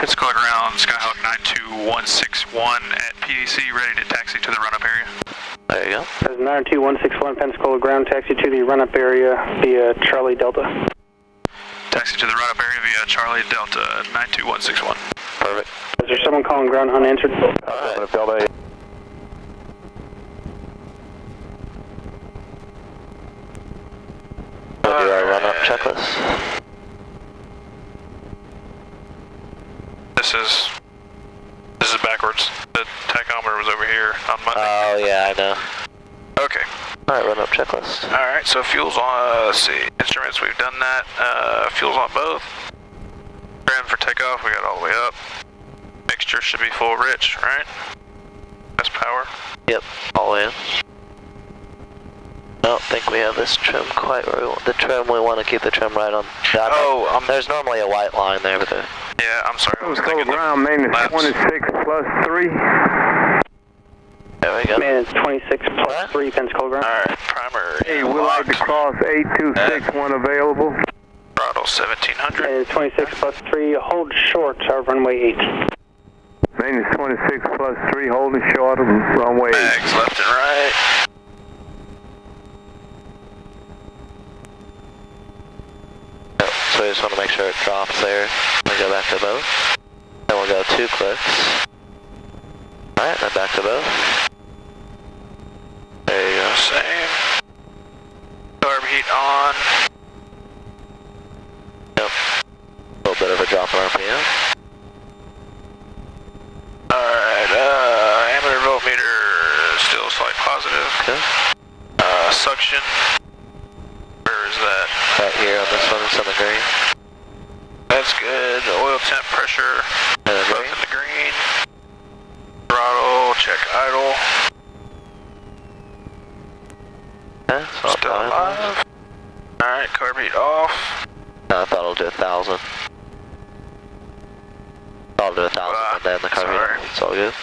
Pensacola ground, Skyhawk 92161 at PDC, ready to taxi to the run-up area. There you go. That's 92161 Pensacola ground, taxi to the run-up area via Charlie Delta. Taxi to the run-up area via Charlie Delta 92161. Perfect. Is there someone calling ground unanswered? Alright. Delta. We'll do our run-up checklist. This is backwards. The tachometer was over here on my thing. Oh yeah, I know. Okay. Alright, run-up checklist. Alright, so fuel's on, let's see, instruments, we've done that. Fuel's on both. Trim for takeoff, we got all the way up. Mixture should be full rich, right? Best power. Yep, all the way in. I don't think we have this trim quite where we want the trim. We want to keep the trim right on. There's normally a white line there, but yeah, I'm sorry. I was Pensacola thinking ground, maintenance 26 plus 3. there we go. Maintenance 26 plus 3 Pensacola ground. Alright, primary. Hey, we'd like to cross 8261 available. Throttle 1700. Maintenance 26 plus 3, hold short, runway 8. Maintenance 26 plus 3, holding short of runway 8. Bags left and right. So we just want to make sure it drops there. We go back to both. Then we'll go 2 clicks. Alright, then back to both. There you go. Same. Carb heat on. Yep. A little bit of a drop in RPM. Alright, ammeter voltmeter still slight positive. Okay. Suction. Where is that? Right here on this one, it's on the green. That's good. Oil temp pressure. And the Both green. in the green. Throttle, check idle. Okay, so Still alive. Alright, carb heat off. No, I thought it'll do 1,000. I'll do 1,000 and then the car sorry. heat. It's all good.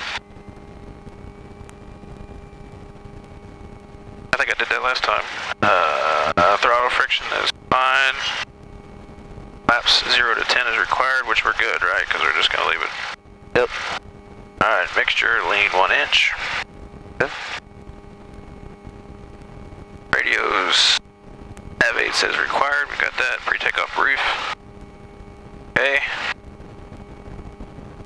I think I did that last time. Throttle friction is fine. Laps 0 to 10 is required, which we're good, right? Because we're just going to leave it. Yep. Alright, mixture, lean 1 inch. Okay. Radios, nav 8 says required. We got that. Pre-takeoff brief. Okay.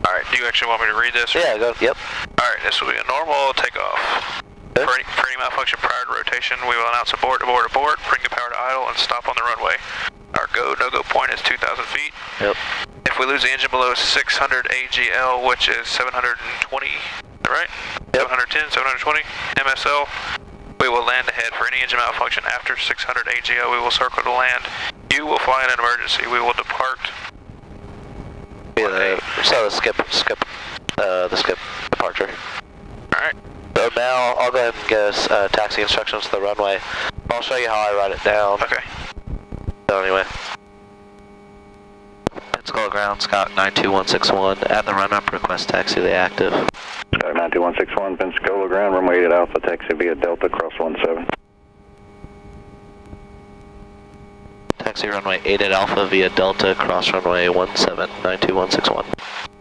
Alright, do you actually want me to read this? Yeah, go. Yep. Alright, this will be a normal takeoff. Okay. For any malfunction prior to rotation, we will announce abort, abort, abort, bring the power to idle, and stop on the runway. Our no-go point is 2,000 feet. Yep. If we lose the engine below 600 AGL, which is 720, right? Yep. 710, 720 MSL, we will land ahead. For any engine malfunction after 600 AGL, we will circle to land. You will fly in an emergency. We will depart. Yeah, so the skip departure. Alright. So now I'll go ahead and give us taxi instructions to the runway. I'll show you how I write it down. Okay. So anyway. Pensacola ground, Scott 92161. At the run-up, request taxi the active. Scott 92161, Pensacola ground, runway 8 at Alpha, taxi via Delta, cross 17. Taxi runway 8 at Alpha via Delta, cross runway 17, 92161.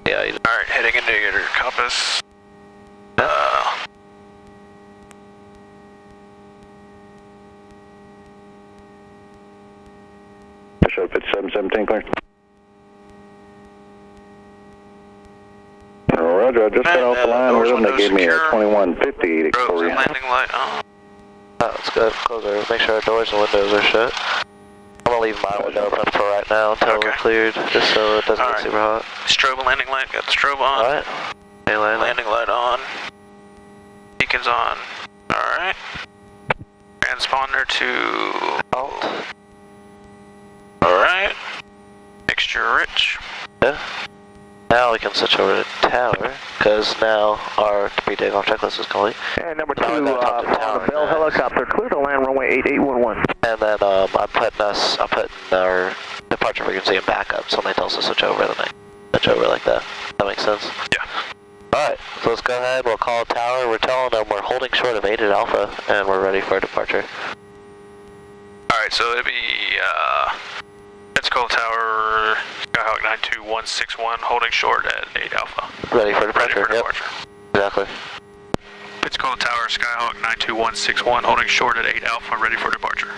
Yeah, Alright, heading indicator, compass. Show 5717, clear. Roger, I just got off the line with them. They gave me a 2150 Roads and Explorer. landing light on. that's good. Close our, make sure our doors and windows are shut. I'm gonna leave my window open for right now until we're cleared, just so it doesn't get super hot. Strobe and landing light, got the strobe on. Alright. Hey, Landing light on. Beacons on. Alright. Transponder to Alt. Alright. Mixture rich. Yeah. Now we can switch over to tower, because now our pre-takeoff checklist is complete. And number 2, Now we gotta talk to tower on the Bell next. helicopter, clear to land runway 8811. And then I'm putting our departure frequency in backup. Somebody tells us to switch over, then I switch over like that. That makes sense? Yeah. Alright, so let's go ahead, we'll call tower. We're telling them we're holding short of 8 at Alpha, and we're ready for departure. Alright, so it'll be Pensacola Tower, Skyhawk 92161, holding short at 8 Alpha. Ready for departure, Ready for departure. Exactly. Pensacola Tower, Skyhawk 92161, holding short at 8 Alpha, ready for departure.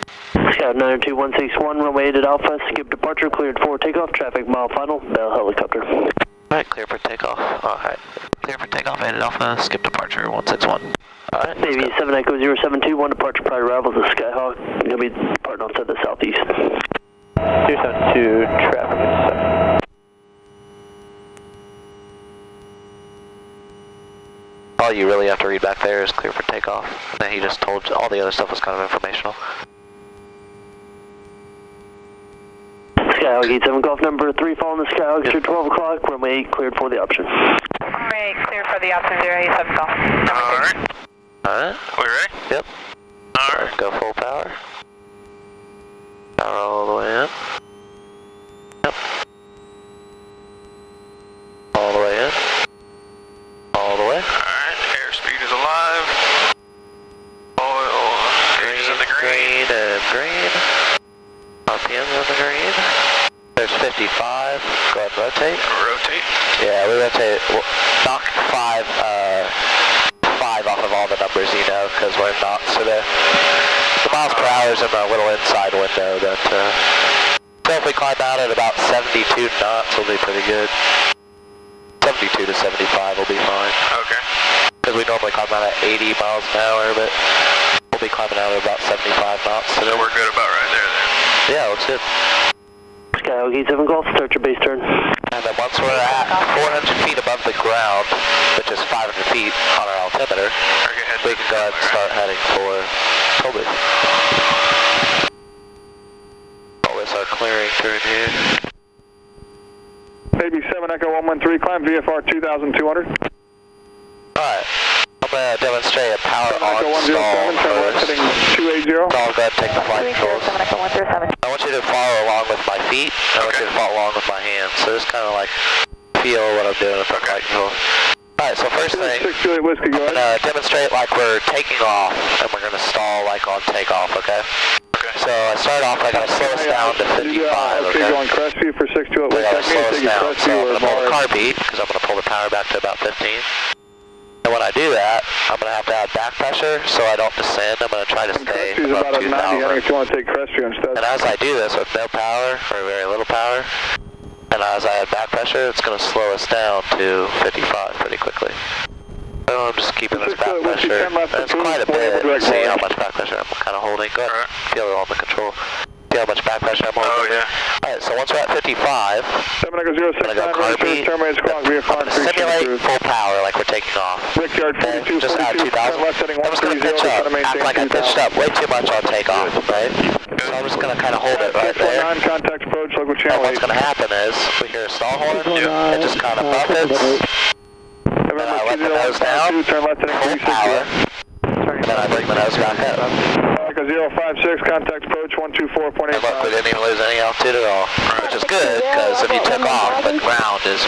Scout 92161, runway 8 at Alpha, skip departure, cleared for takeoff, traffic mile final, Bell helicopter. Alright, clear for takeoff. Alright. Clear for takeoff, 8 at Alpha, skip departure, 161. Alright. Navy 7 Echo 072, one departure prior arrival to Skyhawk, going to be departing outside the southeast. 272, traffic is set. All you really have to read back there is clear for takeoff. And then he just told you, all the other stuff was kind of informational. Skyhawk 87 Golf number 3 following the Skyhawk to 12 o'clock, runway 8 cleared for the option. Runway 8 clear for the option 087 Golf. Alright. Alright. We ready? Yep. Alright. Go full power. Power all the way in. Yep. All the way in. All the way. Alright, airspeed is alive. Oil is in the green. Green and green. RPM's in the green. There's 55. Go ahead and rotate. Rotate. Yeah, we rotate. We'll knock 5 off of all the numbers, you know, because we're in knots today. The miles per hour is in the little inside window that, so if we climb out at about 72 knots, we'll be pretty good. 72 to 75 will be fine. Okay. Because we normally climb out at 80 miles an hour, but we'll be climbing out at about 75 knots today. So we're good about right there then. Yeah, looks good. Skyhawk 87 Golf, start your base turn. And then once we're at 400 feet above the ground, which is 500 feet on our altimeter, we can go ahead and start heading for Toby. Always our clearing turn here. Navy 7 Echo 113, climb VFR 2200. Alright, I'm going to demonstrate a power 7 on Echo 107, stall turn left first. heading 280. So I'll go ahead and take the flight controls. 7 Echo 107. I want you to follow along with my feet. I want you to follow along with my hands. So just kind of like feel what I'm doing with the flight controls. Alright, so first thing, 628 Whiskey, go I'm ahead. going to demonstrate like we're taking off, and we're going to stall like on takeoff, okay? Okay. So I start off, I got to slow us down to 55, Okay, okay? going Crestview for 628 We got to Whiskey. slow us down, so I'm going to pull the Bar. car beat, because I'm going to pull the power back to about 15. And when I do that, I'm going to have to add back pressure, so I don't descend. I'm going to try to stay Crestview's above about a 90, I 2,000. think if you want to take Crestview instead. And as I do this with no power, or very little power, and as I add back pressure, it's going to slow us down to 55 pretty quickly. So I'm just keeping this back pressure. It's quite a bit. Let's see how much back pressure I'm kind of holding. Go ahead, feel it on the control. See how much back pressure I'm holding. Oh, yeah. Alright, so once we're at 55, 7 Echo 069, I'm going to go car beat. terminates clock VFR I'm going to simulate full power like we're taking off. Brickyard Okay, 42, just add 2,000. left heading I'm just going to pitch up, act like I pitched up way too much on takeoff, right? So I'm just going to kind of hold it right there. Contact approach, local And channel what's 8. going to happen is, we hear a stall horn, it just kind of buffets, and then I let the nose down, turn left full heading power, and then I bring the nose back up. Echo 056, contact approach 124.85. And look, we didn't even lose any altitude at all, which is good, because if you took off, the ground is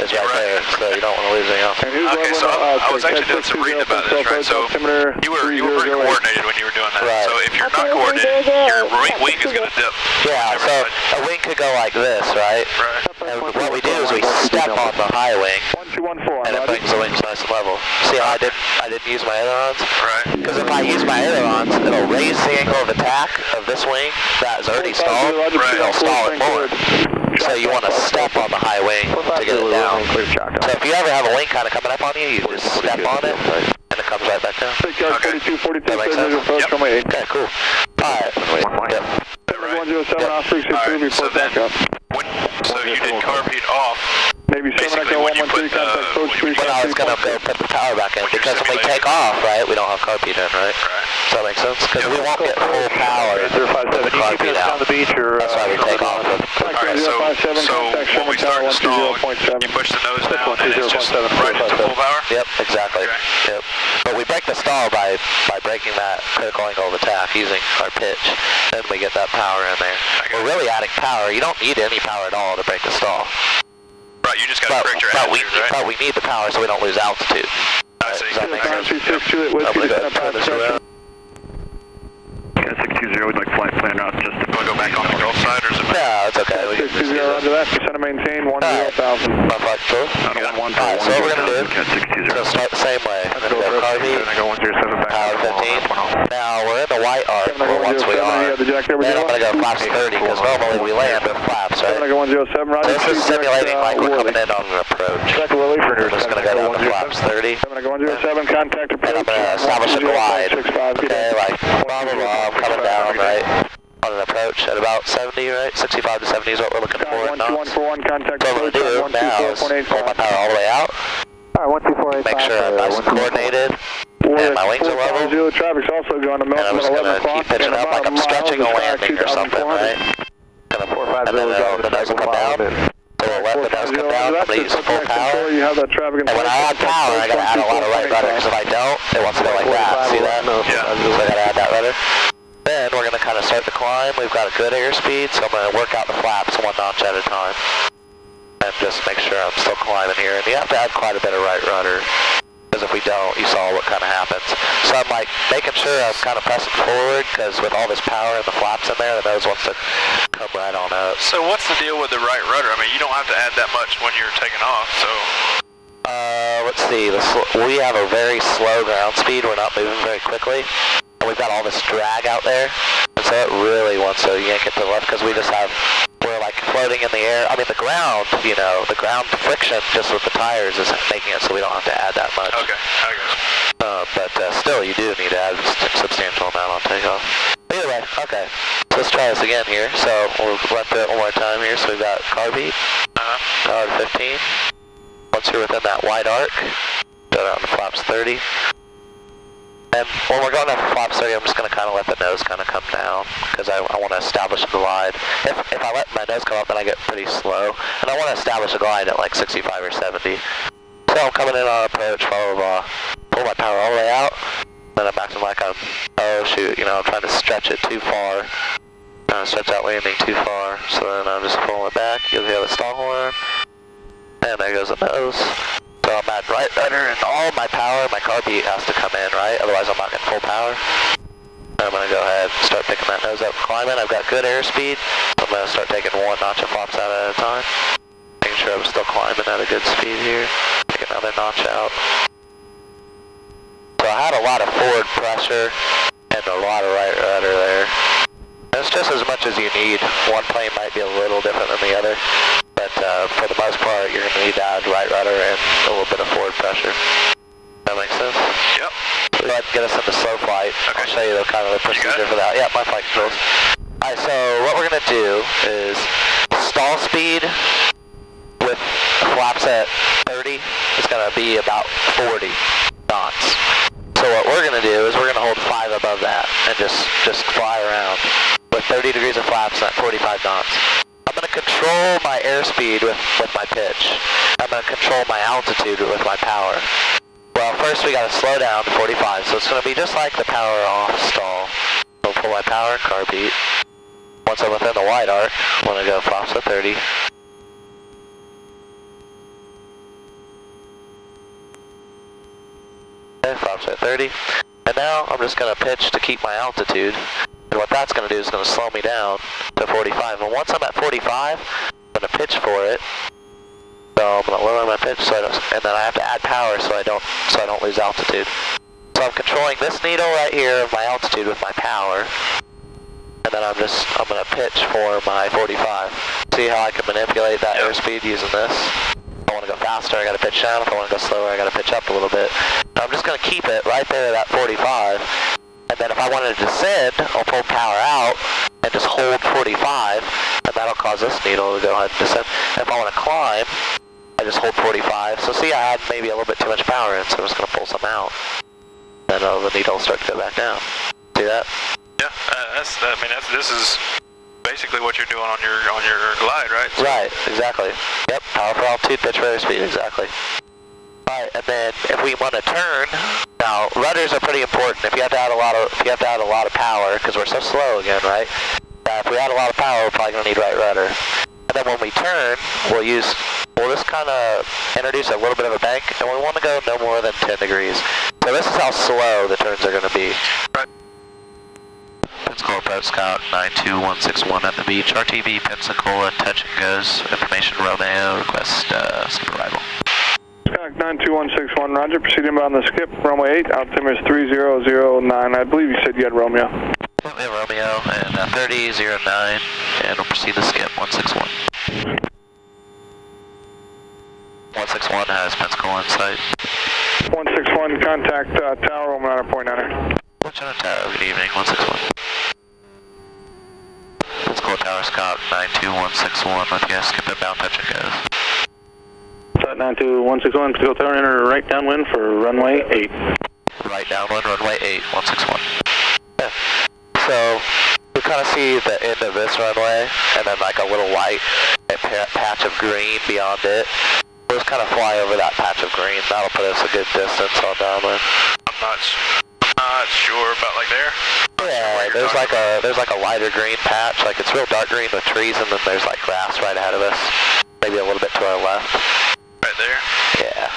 right there, so you don't want to lose any altitude. Okay, so I was actually doing some reading about this, right? So you were pretty coordinated when you were doing that. Right. So if you're not coordinated, your wing is going to dip. Yeah, so a wing could go like this, right? Right. And what we do is we step on the high wing, 1214, and it brings the wings nice and level. See how I didn't use my ailerons? Right. Because if I use my ailerons, it'll raise the angle of attack of this wing that is already stalled, it'll stall it more. So you want to step on the high wing to get it down. So if you ever have a wing kind of coming up on you, you just step on it, and it comes right back down. Brickyard Okay. 42, 42, That makes sense? approach Yep. from 8. Okay, cool. Alright. Yep. 107 off frequency All 2, right, so report then, back up. so you did car beat off. Maybe 7 basically Echo when you 113, put, contact approach When I was going to go put the power back in, When you're because when we simulating. take off, right, we don't have car beat in, right? Right. Does that make sense? Because we won't get full power with the car beat out. That's why we take off. Alright, so when we start to stall, you push the nose down and it's just right into full power? Yep, exactly. Okay. Yep. But we break the stall by breaking that critical angle of attack using our pitch. Then we get that power in there. We're really adding power. You don't need any power at all to break the stall. Right, you just got to correct your attitude, right? But we need the power so we don't lose altitude. I see. Does that make sense? 262 at I'm Whiskey, going to descend turn this pressure. around. 620, we'd like flight plan route just to go back on the Gulf side, or is it? No, it's okay. We can just use Roger that. Descend and maintain 10,000. my flight control. Alright, so what we're going to do, we're going to start the same way. We're going to go car beat, power 15. Now, we're in the white arc, or once we are. Then I'm going to go flaps 30, because normally we land with flaps, right? 107, So this is simulating like we're coming in on an approach. We're just going to go down to flaps 30. 107, contact approach. And I'm going to establish a glide. Okay, like, blah, blah, blah, I'm coming down, right? On an approach at about 70, right? 65 to 70 is what we're looking for in knots. So what I'm going to do now is pull my power all the way out. Make sure I'm nice and coordinated. And my wings are level. Traffic's also going to And I'm just going to keep pitching up like I'm stretching a landing or something, right? And then the nose will come down. So we'll let the nose come down. I'm going to use full power. And when I add power, I got to add a lot of right rudder. Because if I don't, it wants to go like that. See that? Yeah. So I got to add that rudder. Then we're going to kind of start the climb. We've got a good airspeed, so I'm going to work out the flaps 1 notch at a time. And just make sure I'm still climbing here. And you have to add quite a bit of right rudder. Because if we don't, you saw what kind of happens. So I'm like making sure I'm kind of pressing forward, because with all this power and the flaps in there, the nose wants to come right on up. So what's the deal with the right rudder? I mean, you don't have to add that much when you're taking off, so... Let's see. We have a very slow ground speed. We're not moving very quickly. And we've got all this drag out there. And so it really wants to yank it to the left, because we're like floating in the air. I mean, the ground, you know, the ground friction just with the tires is making it so we don't have to add that much. Okay, I guess. But still, you do need to add a substantial amount on takeoff. Either way, okay. So let's try this again here. So we'll run through it one more time here. So we've got car beat, power 15. Once you're within that wide arc, go down to flaps 30. And when we're going down to flaps 30, I'm just going to kind of let the nose kind of come down, because I want to establish a glide. If I let my nose come up, then I get pretty slow. And I want to establish a glide at like 65 or 70. So I'm coming in on approach, blah, blah, blah. Pull my power all the way out. Then I'm acting like I'm, oh shoot, you know, I'm trying to stretch it too far. Trying to stretch that landing too far. So then I'm just pulling it back. You'll hear the stall horn. And there goes the nose. So I'm at right rudder, and all my power, my car beat has to come in, right? Otherwise I'm not getting full power. I'm going to go ahead and start picking that nose up and climbing. I've got good airspeed. So I'm going to start taking 1 notch of flaps out at a time. Making sure I'm still climbing at a good speed here. Take another notch out. So I had a lot of forward pressure and a lot of right rudder there. It's just as much as you need. One plane might be a little different than the other. But for the most part, you're going to need to add right rudder and a little bit of forward pressure. That makes sense? Yep. Go ahead and get us into slow flight. Okay. I'll show you the kind of the procedure for that. Yeah, my flight controls. Alright, so what we're going to do is stall speed with flaps at 30 is going to be about 40 knots. So what we're going to do is we're going to hold 5 above that and just fly around with 30 degrees of flaps at 45 knots. I'm going to control my airspeed with my pitch. I'm going to control my altitude with my power. Well, first we got to slow down to 45, so it's going to be just like the power off stall. So pull my power and car beat. Once I'm within the wide arc, I'm going to go flaps at 30. Okay, flaps at 30. And now I'm just going to pitch to keep my altitude. And what that's going to do is going to slow me down to 45. And once I'm at 45, I'm going to pitch for it. So I'm going to lower my pitch, and then I have to add power so I don't lose altitude. So I'm controlling this needle right here of my altitude with my power. And then I'm going to pitch for my 45. See how I can manipulate that airspeed using this? If I want to go faster, I got to pitch down. If I want to go slower, I got to pitch up a little bit. And I'm just going to keep it right there at that 45. And then if I wanted to descend, I'll pull power out and just hold 45, and that'll cause this needle to go ahead and descend. And if I want to climb, I just hold 45. So see, I had maybe a little bit too much power in, so I'm just going to pull some out. Then the needle will start to go back down. See that? Yeah, this is basically what you're doing on your glide, right? So right, exactly. Yep, power for altitude, pitch for airspeed, exactly. Alright, and then if we want to turn, now rudders are pretty important. If you have to add a lot of power, because we're so slow again, right? If we add a lot of power, we're probably going to need right rudder. And then when we turn, we'll just kind of introduce a little bit of a bank, and we want to go no more than 10 degrees. So this is how slow the turns are going to be. Right. Pensacola approach Scout 92161 at the beach. RTB Pensacola, touch and goes. Information Romeo, request skip arrival. Scout 92161, roger. Proceeding inbound the skip, runway 8, altimeter is 3009. I believe you said you had Romeo. We have Romeo and 3009, and we'll proceed to skip 161. 161 has Pensacola in sight. 161, contact tower, 109.9. Watching tower, good evening, 161. Pensacola Tower, Scout 92161, with you, skip inbound, touch and goes. Scout 92161, Pensacola Tower, enter right downwind for runway 8. Right downwind, runway 8, 161. Yeah. So, we kind of see the end of this runway, and then like a little white patch of green beyond it. We'll just kind of fly over that patch of green. That'll put us a good distance on downwind. I'm not sure about like there. Yeah, there's like a lighter green patch. Like it's real dark green with trees, and then there's like grass right ahead of us. Maybe a little bit to our left. Right there? Yeah,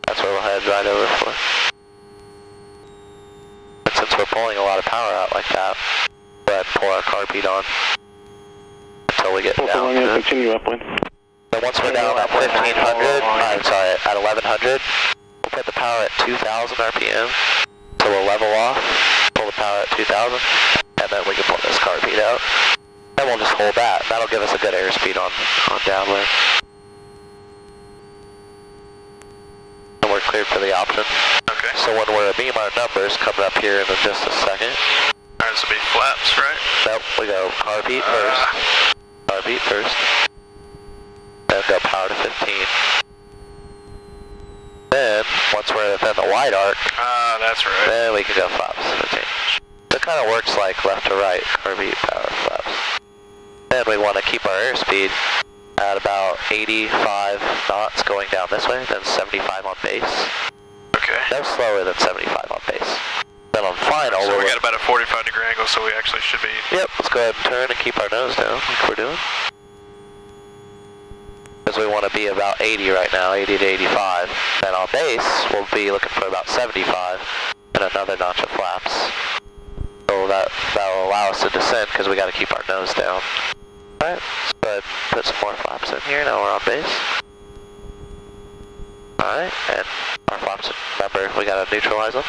that's where we'll head right over for. And since we're pulling a lot of power out like that, go ahead and pull our carpet on until we get down to... Continue upwind. Then once we're down at 1500, I'm sorry, at 1100, we'll put the power at 2000 RPM, so we'll level off, pull the power at 2000, and then we can pull this carpet out. Then we'll just hold that. That'll give us a good airspeed on downwind. And we're cleared for the option. Okay. So when we're beam our numbers coming up here in just a second. Alright, this will be flaps, right? Nope, we go carpet first. Carpet first. Then go power to 15. Then, once we're within the wide arc, that's right. then we can go flaps 15. So it kind of works like left to right, carpet, power, flaps. Then we want to keep our airspeed at about 85 knots going down this way, then 75 on base. Okay. No slower than 75 on base. Then on final, so we got about a 45 degree angle, so we actually should be... Yep, let's go ahead and turn and keep our nose down like we're doing. Because we want to be about 80 right now, 80 to 85. And on base, we'll be looking for about 75 and another notch of flaps. So that'll allow us to descend because we got to keep our nose down. Alright, let's go ahead and put some more flaps in here, now we're on base. Alright, and our flaps, remember, we got to neutralize them.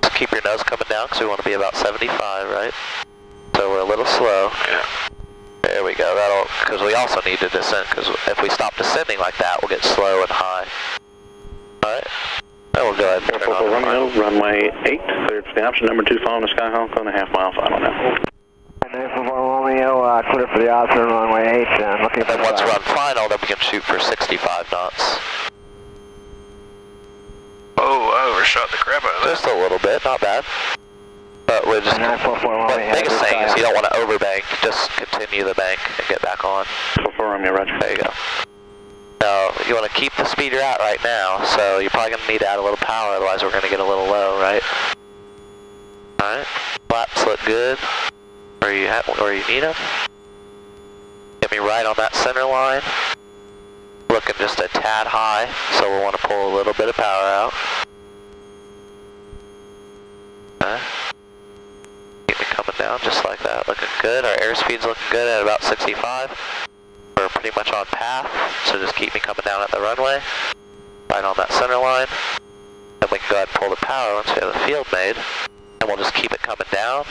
Just keep your nose coming down because we want to be about 75, right? So we're a little slow. Yeah. There we go, because we also need to descend, because if we stop descending like that, we'll get slow and high. Alright, then we'll go ahead and turn on the final. Runway 8, cleared for the option, number 2 following the Skyhawk on a half-mile final now. Romeo, clear for the option, runway 8, and looking for then once we're on final, then we can shoot for 65 knots. Oh, I overshot the crap out of that. Just a little bit, not bad. But we're just, the biggest thing is you don't want to overbank, just continue the bank and get back on. 44 Romeo, roger. There you go. Now, you want to keep the speed you're at right now, so you're probably going to need to add a little power, otherwise we're going to get a little low, right? Alright, flaps look good, where you need them. Get me right on that center line. Looking just a tad high, so we'll want to pull a little bit of power out. Okay. Keep me coming down just like that, looking good. Our airspeed's looking good at about 65. We're pretty much on path, so just keep me coming down at the runway, right on that center line. Then we can go ahead and pull the power once we have the field made, and we'll just keep it coming down,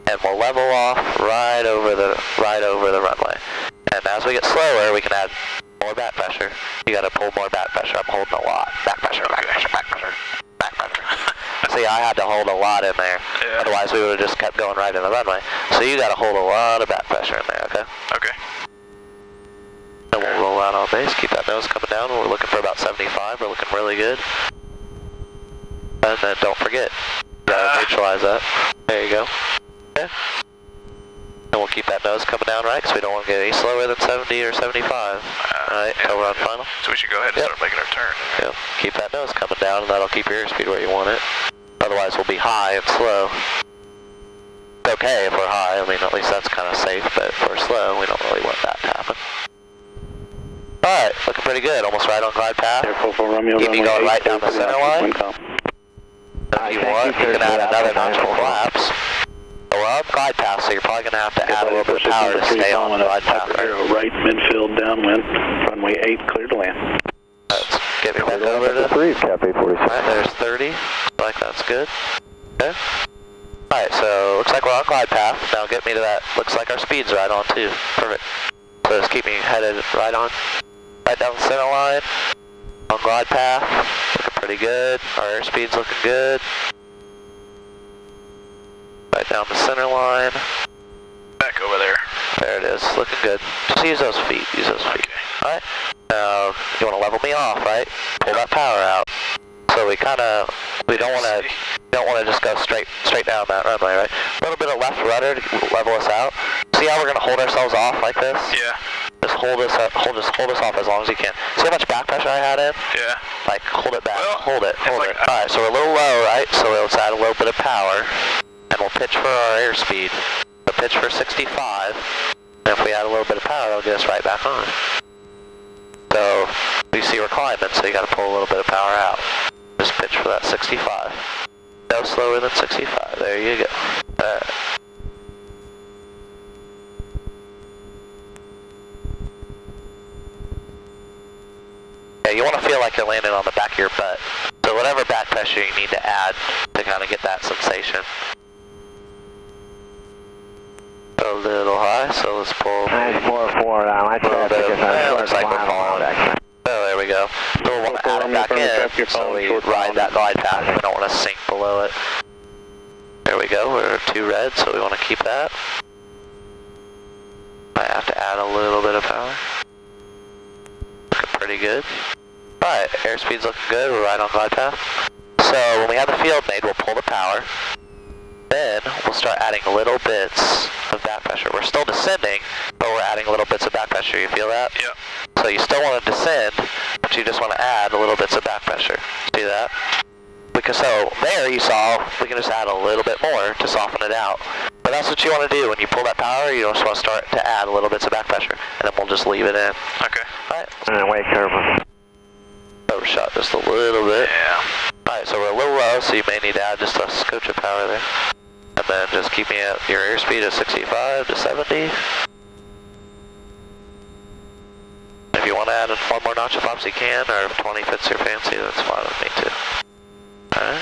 and we'll level off right over the runway. And as we get slower, we can add more back pressure. You gotta pull more back pressure. I'm holding a lot. Back pressure, back pressure, back pressure, back pressure. See, I had to hold a lot in there. Yeah. Otherwise, we would have just kept going right in the runway. So you gotta hold a lot of back pressure in there, okay? Okay. And we'll roll out on base, keep that nose coming down. We're looking for about 75. We're looking really good. And then don't forget, neutralize that. There you go. Okay. And we'll keep that nose coming down right, because we don't want to get any slower than 70 or 75. Alright, yeah, so we're on final. So we should go ahead and start making our turn. Yep. Keep that nose coming down, and that'll keep your airspeed where you want it. Otherwise, we'll be high and slow. It's okay if we're high. I mean, at least that's kind of safe, but if we're slow, we don't really want that to happen. Alright, looking pretty good. Almost right on glide path. Keep me going right down the center line. If you want, you can add another notch of flaps. Well, we're on glide path, so you're probably going to have to add a little bit of power to stay on glide path. Right, midfield, downwind, runway 8, clear to land. Let's get me back over to 3, Cap 846. Alright, there's 30. Like that's good. Okay. Alright, so looks like we're on glide path. Now get me to that. Looks like our speed's right on too. Perfect. So just keep me headed right on. Right down the center line. On glide path. Looking pretty good. Our airspeed's looking good. Right down the center line. Back over there. There it is. Looking good. Just use those feet. Use those feet. Alright. Now you want to level me off, right? Pull that power out. So we don't want to just go straight down that runway, right? A little bit of left rudder to level us out. See how we're going to hold ourselves off like this? Yeah. Just hold us off as long as you can. See how much back pressure I had in? Yeah. Like hold it back. Well, hold it. like, Alright, so we're a little low, right? So let's add a little bit of power. And we'll pitch for our airspeed. We'll pitch for 65. And if we add a little bit of power, it'll get us right back on. So you see we're climbing, so you got to pull a little bit of power out. Just pitch for that 65. No slower than 65. There you go. Alright. Yeah, you want to feel like you're landing on the back of your butt. So whatever back pressure you need to add to kind of get that sensation. A little high, so let's pull. Nice 4-4 down. My traffic is on looks like we're falling. Oh, there we go. So we'll want to add it back in, so we ride that glide path. We don't want to sink below it. There we go. We're 2 red, so we want to keep that. Might have to add a little bit of power. Looking pretty good. Alright, airspeed's looking good. We're right on glide path. So when we have the field made, we'll pull the power. Then we'll start adding little bits of back pressure. We're still descending, but we're adding little bits of back pressure. You feel that? Yep. So you still want to descend, but you just want to add a little bits of back pressure. See that? Because so there you saw, we can just add a little bit more to soften it out. But that's what you want to do when you pull that power. You just want to start to add a little bits of back pressure, and then we'll just leave it in. Okay. Alright. And wait careful. Overshot just a little bit. Yeah. Alright, so we're a little low, so you may need to add just a scotch of power there. And then just keep me at your airspeed of 65 to 70. If you want to add in one more notch of flaps, you can, or if 20 fits your fancy, that's fine with me too. Alright.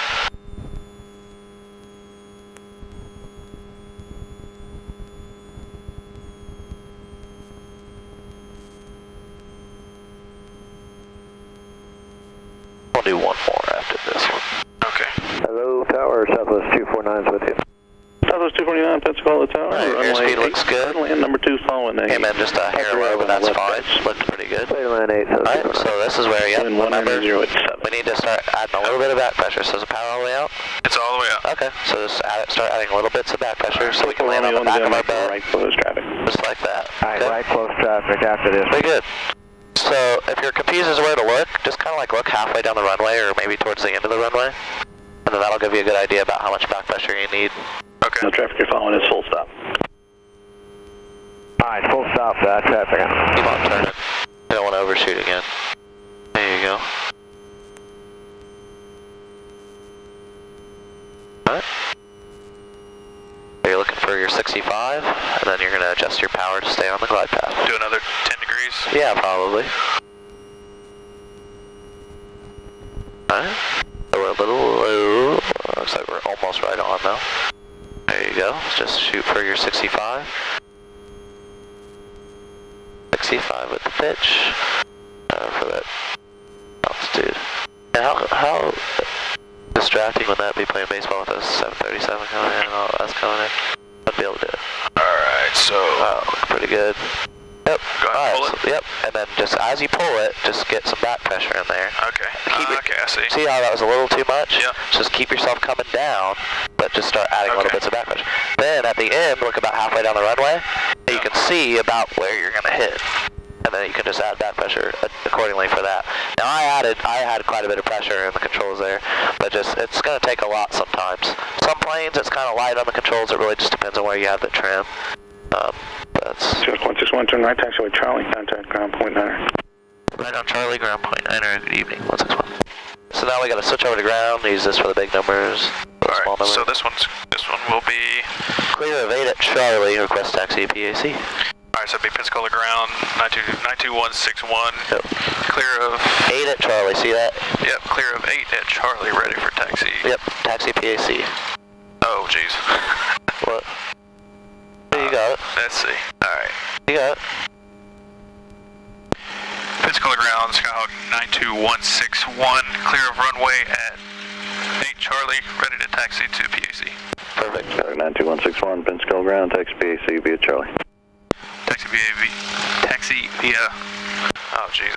We'll do one more after this one. Okay. Hello, Tower, Southwest 249's with you. Southwest 249, Pensacola Tower. Alright, airspeed looks good. Land number 2 following that. Came in just a hair low, but that's fine. Looked pretty good. Land 8. Alright, so this is where, yep, remember, 190 we need to start adding a little bit of back pressure. So is the power all the way out? It's all the way up. Okay, so just start adding little bits of back pressure so we can land on the back of our bed. Right close traffic. Just like that. Alright, Okay? right close traffic after this. Pretty good. So if you're confused as to where to look, just kind of like look halfway down the runway or maybe towards the end of the runway. And then that'll give you a good idea about how much back pressure you need. Okay. The traffic you're following is full stop. Alright, full stop for that traffic. Keep on turning. You don't want to overshoot again. There you go. Alright. So you're looking for your 65, and then you're going to adjust your power to stay on the glide path. Do another 10 degrees. Yeah, probably. Alright. So we're a little low. Looks like we're almost right on now. There you go. Just shoot for your 65. 65 with the pitch. For that altitude. Now, how distracting would that be playing baseball with a 737 coming in and all that's coming in? I'd be able to do it. Alright, so. Wow, look pretty good. Yep. Go ahead and pull it. So, yep. And then just as you pull it, just get some back pressure in there. Okay. Okay, I see. See how that was a little too much? Yep. Just keep yourself coming down, but just start adding little bits of back pressure. Then at the end, look about halfway down the runway, and you can see about where you're going to hit. And then you can just add back pressure accordingly for that. Now I had quite a bit of pressure in the controls there, but it's going to take a lot sometimes. Some planes it's kind of light on the controls. It really just depends on where you have the trim. That's 161, turn right, taxiway Charlie, contact ground point 9. right on Charlie, ground point 9. Good evening, 161. So now we got to switch over to ground. Use this for the big numbers. small number. So this one will be Clear of 8 at Charlie, request taxi PAC. Alright, so it'll be Pensacola ground 92161. Yep. Clear of 8 at Charlie, see that? Yep, clear of 8 at Charlie, ready for taxi. Yep, taxi PAC. Oh jeez. What? You got it. Let's see. Alright. You got it. Pensacola ground, Skyhawk 92161, clear of runway at 8 Charlie, ready to taxi to PAC. Perfect. 92161, Pensacola ground, taxi PAC via Charlie. Taxi via, oh jeez.